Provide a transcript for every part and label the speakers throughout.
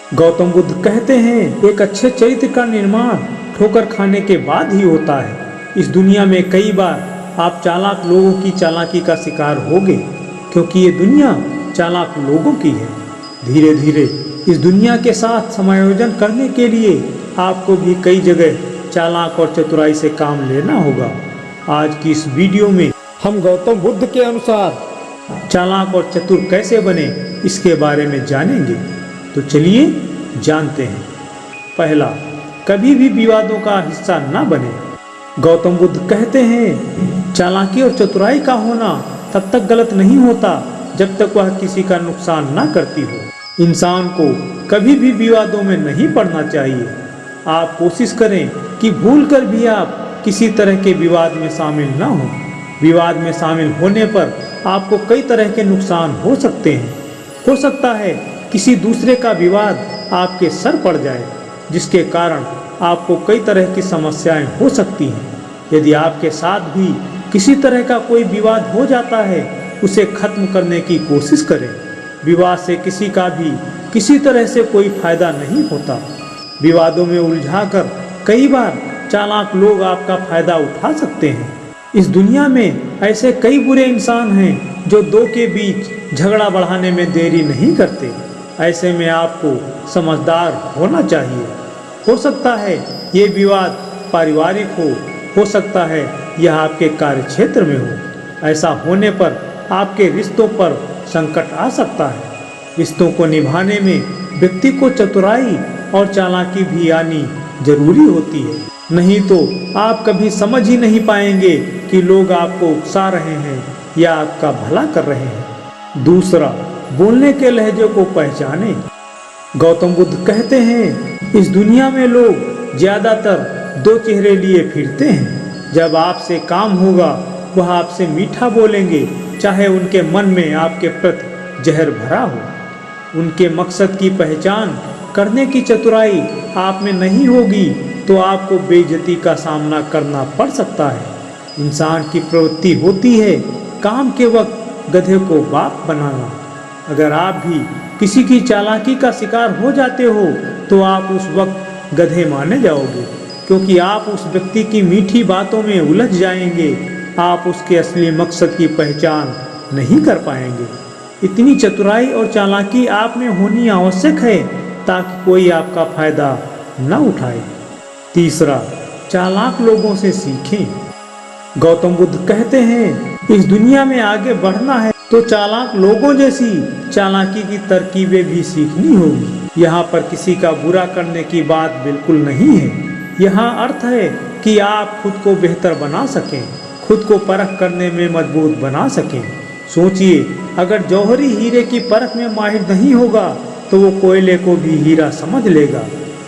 Speaker 1: गौतम बुद्ध कहते हैं एक अच्छे चरित्र का निर्माण ठोकर खाने के बाद ही होता है। इस दुनिया में कई बार आप चालाक लोगों की चालाकी का शिकार होगे, क्योंकि ये दुनिया चालाक लोगों की है। धीरे धीरे इस दुनिया के साथ समायोजन करने के लिए आपको भी कई जगह चालाक और चतुराई से काम लेना होगा। आज की इस वीडियो में हम गौतम बुद्ध के अनुसार चालाक और चतुर कैसे बने इसके बारे में जानेंगे। तो चलिए जानते हैं। पहला, कभी भी विवादों का हिस्सा न बने। गौतम बुद्ध कहते हैं चालाकी और चतुराई का होना तब तक गलत नहीं होता जब तक वह किसी का नुकसान न करती हो। इंसान को कभी भी विवादों में नहीं पड़ना चाहिए। आप कोशिश करें कि भूलकर भी आप किसी तरह के विवाद में शामिल न हों। विवाद में शामिल होने पर आपको कई तरह के नुकसान हो सकते हैं। हो सकता है किसी दूसरे का विवाद आपके सर पड़ जाए, जिसके कारण आपको कई तरह की समस्याएं हो सकती हैं। यदि आपके साथ भी किसी तरह का कोई विवाद हो जाता है, उसे खत्म करने की कोशिश करें। विवाद से किसी का भी किसी तरह से कोई फायदा नहीं होता। विवादों में उलझाकर कई बार चालाक लोग आपका फायदा उठा सकते हैं। इस दुनिया में ऐसे कई बुरे इंसान हैं जो दो के बीच झगड़ा बढ़ाने में देरी नहीं करते। ऐसे में आपको समझदार होना चाहिए। हो सकता है ये विवाद पारिवारिक हो सकता है यह आपके कार्य क्षेत्र में हो। ऐसा होने पर आपके रिश्तों पर संकट आ सकता है। रिश्तों को निभाने में व्यक्ति को चतुराई और चालाकी भी आनी जरूरी होती है, नहीं तो आप कभी समझ ही नहीं पाएंगे कि लोग आपको उकसा रहे हैं या आपका भला कर रहे हैं। दूसरा, बोलने के लहजे को पहचाने। गौतम बुद्ध कहते हैं इस दुनिया में लोग ज्यादातर दो चेहरे लिए फिरते हैं। जब आपसे काम होगा वह आपसे मीठा बोलेंगे, चाहे उनके मन में आपके प्रति जहर भरा हो। उनके मकसद की पहचान करने की चतुराई आप में नहीं होगी तो आपको बेइज्जती का सामना करना पड़ सकता है। इंसान की प्रवृत्ति होती है काम के वक्त गधे को बाप बनाना। अगर आप भी किसी की चालाकी का शिकार हो जाते हो तो आप उस वक्त गधे माने जाओगे, क्योंकि आप उस व्यक्ति की मीठी बातों में उलझ जाएंगे। आप उसके असली मकसद की पहचान नहीं कर पाएंगे। इतनी चतुराई और चालाकी आप में होनी आवश्यक है ताकि कोई आपका फायदा न उठाए। तीसरा, चालाक लोगों से सीखें। गौतम बुद्ध कहते हैं इस दुनिया में आगे बढ़ना है तो चालाक लोगों जैसी चालाकी की तरकीबें भी सीखनी होगी। यहाँ पर किसी का बुरा करने की बात बिल्कुल नहीं है। यहाँ अर्थ है कि आप खुद को बेहतर बना सकें, खुद को परख करने में मजबूत बना सकें। सोचिए, अगर जौहरी हीरे की परख में माहिर नहीं होगा तो वो कोयले को भी हीरा समझ लेगा।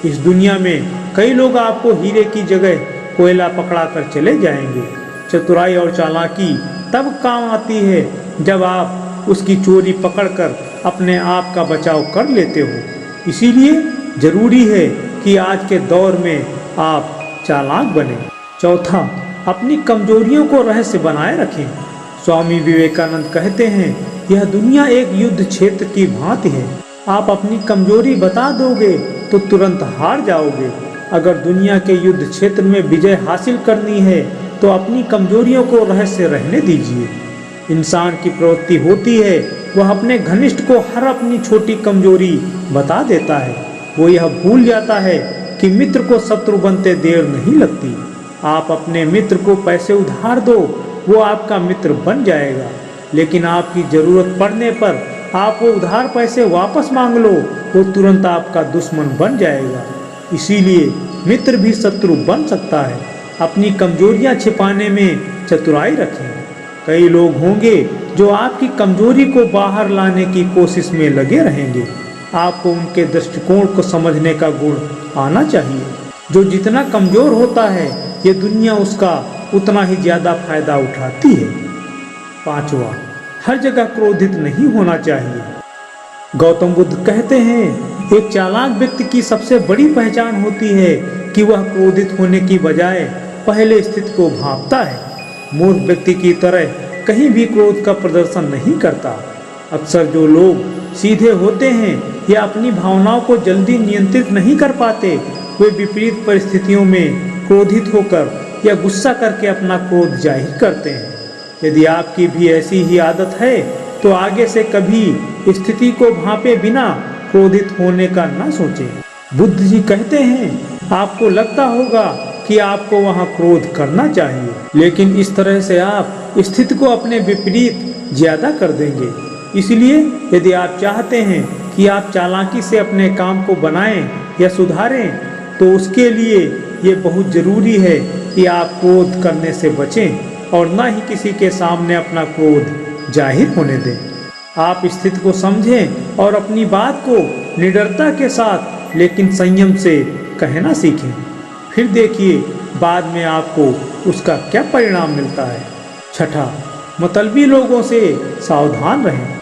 Speaker 1: इस दुनिया में कई लोग आपको हीरे की जगह कोयला पकड़ा कर चले जाएंगे। चतुराई और चालाकी तब काम आती है जब आप उसकी चोरी पकड़कर अपने आप का बचाव कर लेते हो। इसीलिए जरूरी है कि आज के दौर में आप चालाक बने। चौथा, अपनी कमजोरियों को रहस्य बनाए रखें। स्वामी विवेकानंद कहते हैं यह दुनिया एक युद्ध क्षेत्र की भांति है। आप अपनी कमजोरी बता दोगे तो तुरंत हार जाओगे। अगर दुनिया के युद्ध क्षेत्र में विजय हासिल करनी है तो अपनी कमजोरियों को रहस्य रहने दीजिए। इंसान की प्रवृत्ति होती है वह अपने घनिष्ठ को हर अपनी छोटी कमजोरी बता देता है। वो यह भूल जाता है कि मित्र को शत्रु बनते देर नहीं लगती। आप अपने मित्र को पैसे उधार दो, वो आपका मित्र बन जाएगा। लेकिन आपकी जरूरत पड़ने पर आप वो उधार पैसे वापस मांग लो, वो तुरंत आपका दुश्मन बन जाएगा। इसीलिए मित्र भी शत्रु बन सकता है। अपनी कमजोरियां छिपाने में चतुराई रखें। कई लोग होंगे जो आपकी कमजोरी को बाहर लाने की कोशिश में लगे रहेंगे। आपको उनके दृष्टिकोण को समझने का गुण आना चाहिए। जो जितना कमजोर होता है ये दुनिया उसका उतना ही ज्यादा फायदा उठाती है। पांचवा, हर जगह क्रोधित नहीं होना चाहिए। गौतम बुद्ध कहते हैं एक चालाक व्यक्ति की सबसे बड़ी पहचान होती है कि वह क्रोधित होने की बजाय पहले स्थिति को भांपता है। मूर्ख व्यक्ति की तरह कहीं भी क्रोध का प्रदर्शन नहीं करता। अक्सर जो लोग सीधे होते हैं या अपनी भावनाओं को जल्दी नियंत्रित नहीं कर पाते, वे विपरीत परिस्थितियों में क्रोधित होकर या गुस्सा करके अपना क्रोध जाहिर करते हैं। यदि आपकी भी ऐसी ही आदत है तो आगे से कभी स्थिति को भांपे बिना क्रोधित होने का ना सोचें। बुद्ध जी कहते हैं, आपको लगता होगा कि आपको वहां क्रोध करना चाहिए, लेकिन इस तरह से आप स्थिति को अपने विपरीत ज्यादा कर देंगे। इसलिए यदि आप चाहते हैं कि आप चालाकी से अपने काम को बनाएं या सुधारें, तो उसके लिए ये बहुत जरूरी है कि आप क्रोध करने से बचें और न ही किसी के सामने अपना क्रोध जाहिर होने दें। आप स्थिति को समझें और अपनी बात को निडरता के साथ लेकिन संयम से कहना सीखें। फिर देखिए बाद में आपको उसका क्या परिणाम मिलता है। छठा, मतलबी लोगों से सावधान रहें।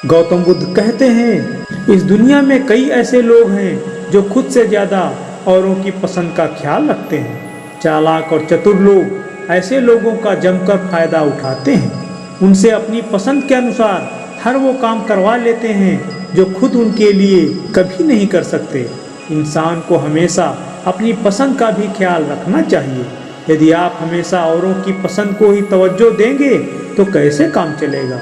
Speaker 1: गौतम बुद्ध कहते हैं, इस दुनिया में कई ऐसे लोग हैं जो खुद से ज़्यादा औरों की पसंद का ख्याल रखते हैं। चालाक और चतुर लोग ऐसे लोगों का जमकर फायदा उठाते हैं, उनसे अपनी पसंद के अनुसार हर वो काम करवा लेते हैं जो खुद उनके लिए कभी नहीं कर सकते। इंसान को हमेशा अपनी पसंद का भी ख्याल रखना चाहिए। यदि आप हमेशा औरों की पसंद को ही तवज्जो देंगे तो कैसे काम चलेगा।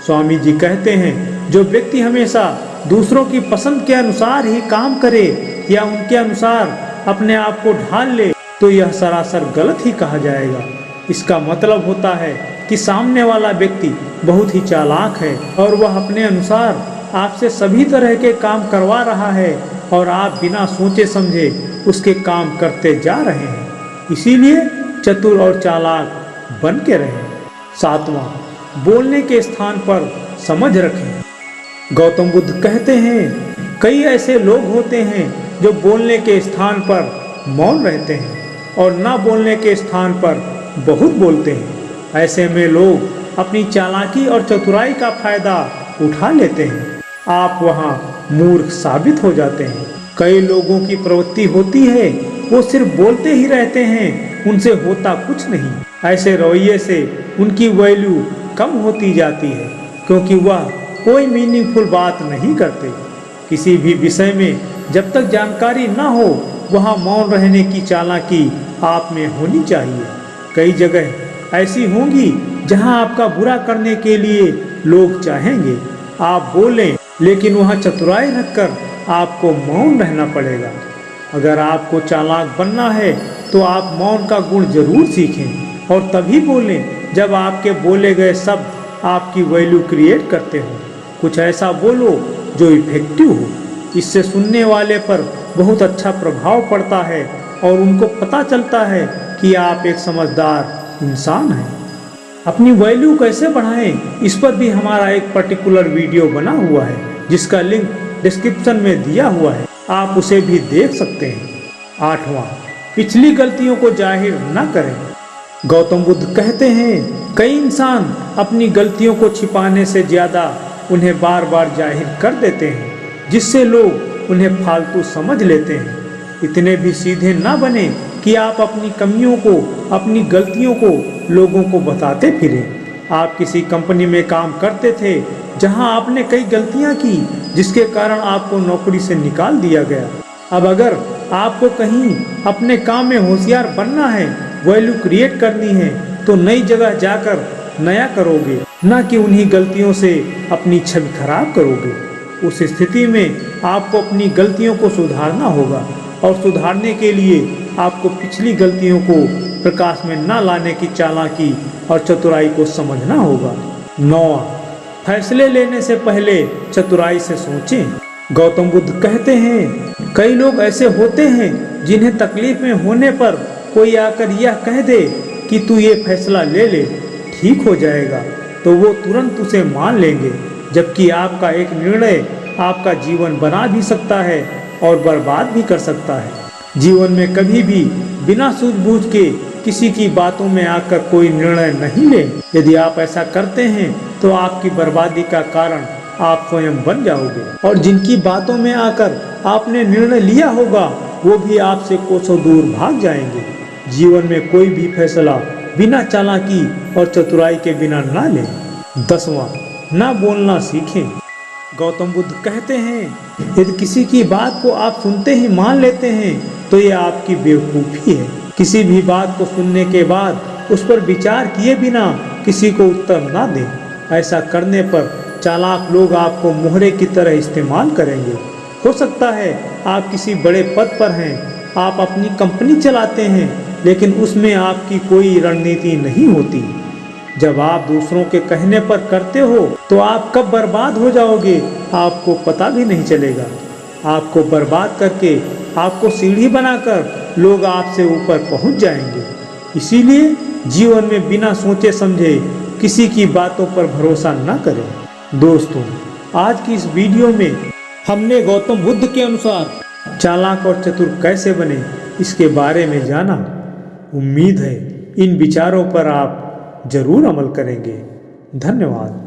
Speaker 1: स्वामी जी कहते हैं, जो व्यक्ति हमेशा दूसरों की पसंद के अनुसार ही काम करे या उनके अनुसार अपने आप को ढाल ले, तो यह सरासर गलत ही कहा जाएगा। इसका मतलब होता है कि सामने वाला व्यक्ति बहुत ही चालाक है और वह अपने अनुसार आपसे सभी तरह के काम करवा रहा है और आप बिना सोचे समझे उसके काम करते जा रहे हैं। इसीलिए चतुर और चालाक बन के रहें। सातवां, बोलने के स्थान पर समझ रखें। गौतम बुद्ध कहते हैं, कई ऐसे लोग होते हैं जो बोलने के स्थान पर मौन रहते हैं और ना बोलने के स्थान पर बहुत बोलते हैं। ऐसे में लोग अपनी चालाकी और चतुराई का फायदा उठा लेते हैं। आप वहां मूर्ख साबित हो जाते हैं। कई लोगों की प्रवृत्ति होती है, वो सिर्फ बोलते ही रहते हैं, उनसे होता कुछ नहीं। ऐसे रवैये से उनकी वैल्यू कम होती जाती है, क्योंकि वह कोई मीनिंगफुल बात नहीं करते। किसी भी विषय में जब तक जानकारी ना हो, वहाँ मौन रहने की चालाकी आप में होनी चाहिए। कई जगह ऐसी होंगी जहाँ आपका बुरा करने के लिए लोग चाहेंगे आप बोलें, लेकिन वहाँ चतुराई रखकर आपको मौन रहना पड़ेगा। अगर आपको चालाक बनना है तो आप मौन का गुण जरूर सीखें और तभी बोलें जब आपके बोले गए शब्द आपकी वैल्यू क्रिएट करते हो। कुछ ऐसा बोलो जो इफेक्टिव हो। इससे सुनने वाले पर बहुत अच्छा प्रभाव पड़ता है और उनको पता चलता है कि आप एक समझदार इंसान हैं। अपनी वैल्यू कैसे बढ़ाएं, इस पर भी हमारा एक पर्टिकुलर वीडियो बना हुआ है, जिसका लिंक डिस्क्रिप्शन में दिया हुआ है, आप उसे भी देख सकते हैं। आठवां, पिछली गलतियों को जाहिर न करें। गौतम बुद्ध कहते हैं, कई इंसान अपनी गलतियों को छिपाने से ज्यादा उन्हें बार बार जाहिर कर देते हैं, जिससे लोग उन्हें फालतू समझ लेते हैं। इतने भी सीधे ना बने कि आप अपनी कमियों को, अपनी गलतियों को लोगों को बताते फिरें। आप किसी कंपनी में काम करते थे जहां आपने कई गलतियां की, जिसके कारण आपको नौकरी से निकाल दिया गया। अब अगर आपको कहीं अपने काम में होशियार बनना है, वैल्यू क्रिएट करनी है, तो नई जगह जाकर नया करोगे, न कि उन्हीं गलतियों से अपनी छवि खराब करोगे। उस स्थिति में आपको अपनी गलतियों को सुधारना होगा और सुधारने के लिए आपको पिछली गलतियों को प्रकाश में न लाने की चालाकी और चतुराई को समझना होगा। 9, फैसले लेने से पहले चतुराई से सोचें। गौतम बुद्ध कहते हैं, कई लोग ऐसे होते हैं जिन्हें तकलीफ में होने पर कोई आकर यह कह दे कि तू ये फैसला ले ले, ठीक हो जाएगा, तो वो तुरंत उसे मान लेंगे, जबकि आपका एक निर्णय आपका जीवन बना भी सकता है और बर्बाद भी कर सकता है। जीवन में कभी भी बिना सूझबूझ के किसी की बातों में आकर कोई निर्णय नहीं लें। यदि आप ऐसा करते हैं तो आपकी बर्बादी का कारण आप स्वयं बन जाओगे और जिनकी बातों में आकर आपने निर्णय लिया होगा वो भी आपसे कोसों दूर भाग जाएंगे। जीवन में कोई भी फैसला बिना चालाकी और चतुराई के बिना ना लें। 10वां, ना बोलना सीखें। गौतम बुद्ध कहते हैं, यदि किसी की बात को आप सुनते ही मान लेते हैं तो ये आपकी बेवकूफ़ी है। किसी भी बात को सुनने के बाद उस पर विचार किए बिना किसी को उत्तर ना दें। ऐसा करने पर चालाक लोग आपको मोहरे की तरह इस्तेमाल करेंगे। हो सकता है आप किसी बड़े पद पर हैं, आप अपनी कंपनी चलाते हैं, लेकिन उसमें आपकी कोई रणनीति नहीं होती। जब आप दूसरों के कहने पर करते हो तो आप कब बर्बाद हो जाओगे आपको पता भी नहीं चलेगा। आपको बर्बाद करके, आपको सीढ़ी बनाकर लोग आपसे ऊपर पहुंच जाएंगे। इसीलिए जीवन में बिना सोचे समझे किसी की बातों पर भरोसा न करें। दोस्तों, आज की इस वीडियो में हमने गौतम बुद्ध के अनुसार चालाक और चतुर कैसे बने इसके बारे में जाना। उम्मीद है इन विचारों पर आप जरूर अमल करेंगे। धन्यवाद।